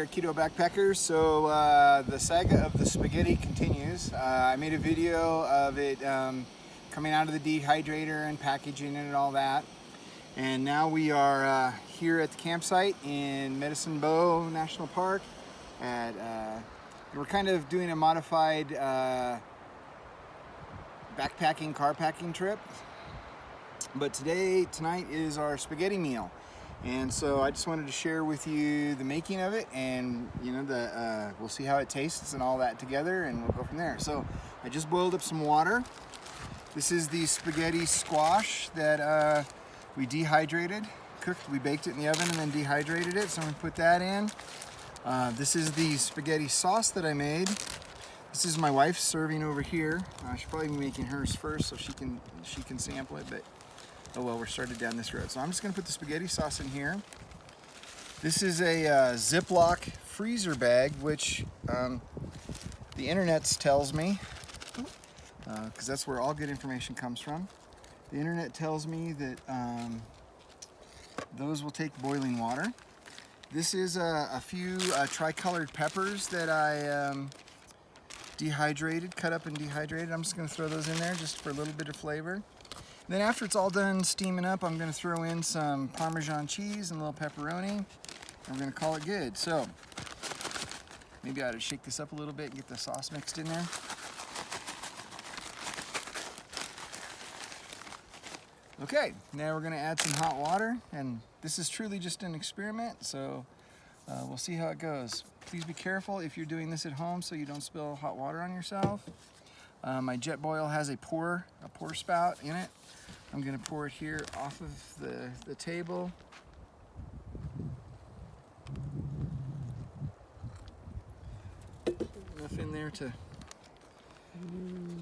there, Keto Backpackers. So the saga of the spaghetti continues. I made a video of it coming out of the dehydrator and packaging it and all that. And now we are here at the campsite in Medicine Bow National Park. We're kind of doing a modified backpacking, car packing trip. But tonight is our spaghetti meal. And so I just wanted to share with you the making of it, and we'll see how it tastes and all that together, and we'll go from there. So I just boiled up some water. This is the spaghetti squash that we dehydrated, cooked. We baked it in the oven and then dehydrated it. So I'm gonna put that in. This is the spaghetti sauce that I made. This is my wife serving over here. I should probably be making hers first so she can sample it, but oh well, we're started down this road. So I'm just gonna put the spaghetti sauce in here. This is a Ziploc freezer bag, which the internet tells me, because that's where all good information comes from. The internet tells me that those will take boiling water. This is a few tricolored peppers that I dehydrated, cut up and dehydrated. I'm just gonna throw those in there just for a little bit of flavor. Then after it's all done steaming up, I'm gonna throw in some Parmesan cheese and a little pepperoni, and we're gonna call it good. So maybe I ought to shake this up a little bit and get the sauce mixed in there. Okay, now we're gonna add some hot water, and this is truly just an experiment, so we'll see how it goes. Please be careful if you're doing this at home so you don't spill hot water on yourself. My jet boil has a pour spout in it. I'm gonna pour it here off of the table. Enough in there to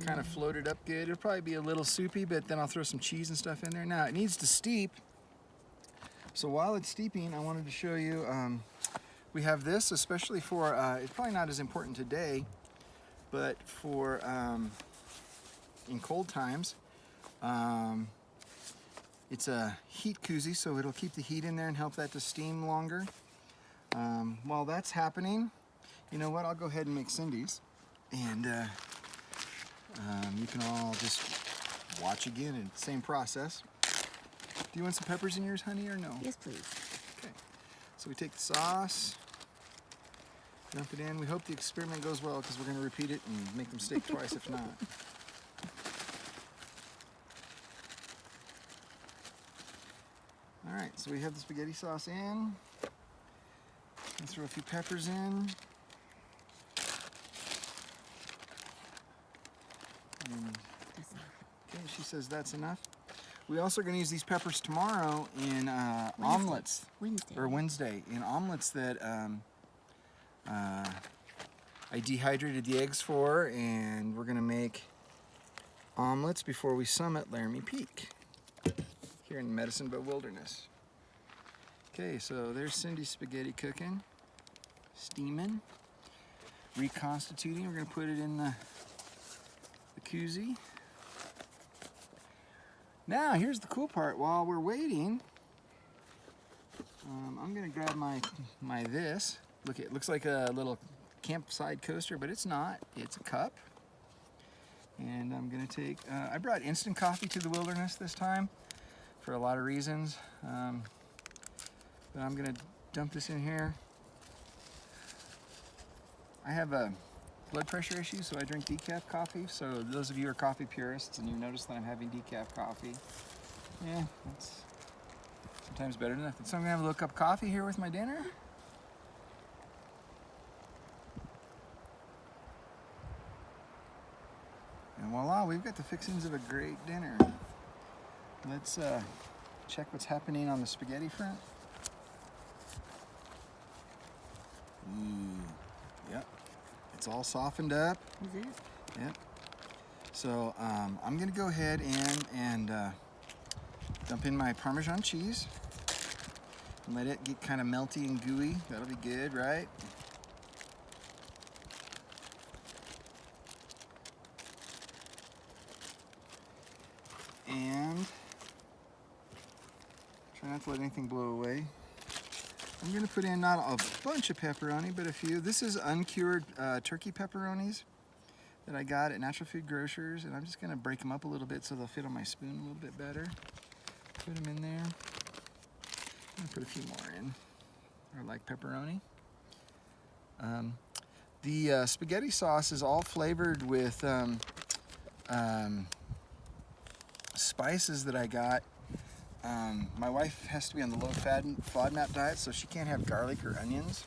kind of float it up good. It'll probably be a little soupy, but then I'll throw some cheese and stuff in there. Now it needs to steep. So while it's steeping, I wanted to show you, we have this, especially for, it's probably not as important today, but for in cold times. It's a heat koozie, so it'll keep the heat in there and help that to steam longer. While that's happening, you know what, I'll go ahead and make Cindy's, and you can all just watch again, and same process. Do you want some peppers in yours, honey, or no? Yes, please. Okay, so we take the sauce, dump it in. We hope the experiment goes well, because we're going to repeat it and make them stick twice if not. All right, so we have the spaghetti sauce in. Let's throw a few peppers in. Okay, she says that's enough. We also are going to use these peppers tomorrow in omelets. Wednesday in omelets that I dehydrated the eggs for, and we're going to make omelets before we summit Laramie Peak here in Medicine Bow Wilderness. Okay, so there's Cindy's spaghetti cooking, steaming, reconstituting. We're going to put it in the koozie. Now, here's the cool part. While we're waiting, I'm going to grab my this. Look, it looks like a little campsite coaster, but it's not. It's a cup. And I'm going to take, I brought instant coffee to the wilderness this time for a lot of reasons. But I'm going to dump this in here. I have a blood pressure issue, so I drink decaf coffee. So those of you who are coffee purists and you notice that I'm having decaf coffee, yeah, that's sometimes better than nothing. So I'm gonna have a little cup of coffee here with my dinner. And voila, we've got the fixings of a great dinner. Let's check what's happening on the spaghetti front. Yep. It's all softened up. Is it? Yep. So I'm gonna go ahead and dump in my Parmesan cheese and let it get kind of melty and gooey. That'll be good, right? And try not to let anything blow away. I'm gonna put in not a bunch of pepperoni, but a few. This is uncured turkey pepperonis that I got at Natural Food Grocers, and I'm just gonna break them up a little bit so they'll fit on my spoon a little bit better. Put them in there. I'm gonna put a few more in. I like pepperoni. The spaghetti sauce is all flavored with spices that I got. My wife has to be on the low FODMAP diet, so she can't have garlic or onions.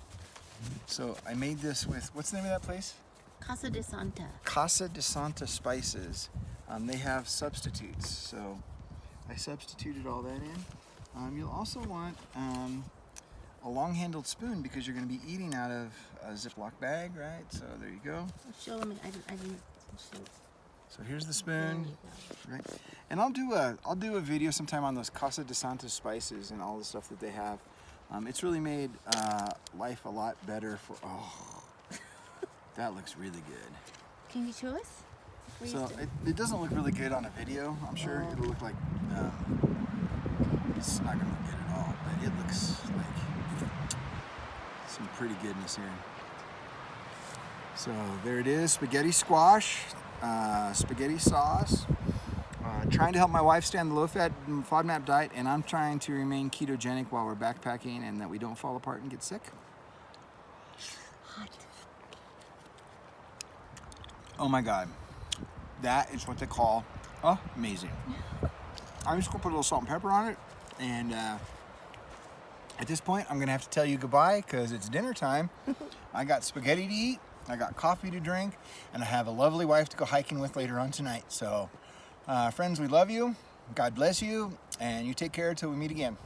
So I made this with, what's the name of that place? Casa de Santa. Casa de Santa spices. They have substitutes, so I substituted all that in. You'll also want a long-handled spoon because you're going to be eating out of a Ziploc bag, right? So there you go. Show them. I didn't show. So here's the spoon, right? And I'll do a video sometime on those Casa de Santa spices and all the stuff that they have. It's really made life a lot better for. Oh, that looks really good. Can you show us? So it doesn't look really good on a video. I'm sure it'll look like it's not gonna look good at all, but it looks like some pretty goodness here. So there it is, spaghetti squash, spaghetti sauce. Trying to help my wife stay on the low-fat FODMAP diet, and I'm trying to remain ketogenic while we're backpacking and that we don't fall apart and get sick. Hot. Oh my God, that is what they call amazing. I'm just gonna put a little salt and pepper on it, and at this point, I'm gonna have to tell you goodbye because it's dinner time. I got spaghetti to eat, I got coffee to drink, and I have a lovely wife to go hiking with later on tonight. So, friends, we love you. God bless you, and you take care till we meet again.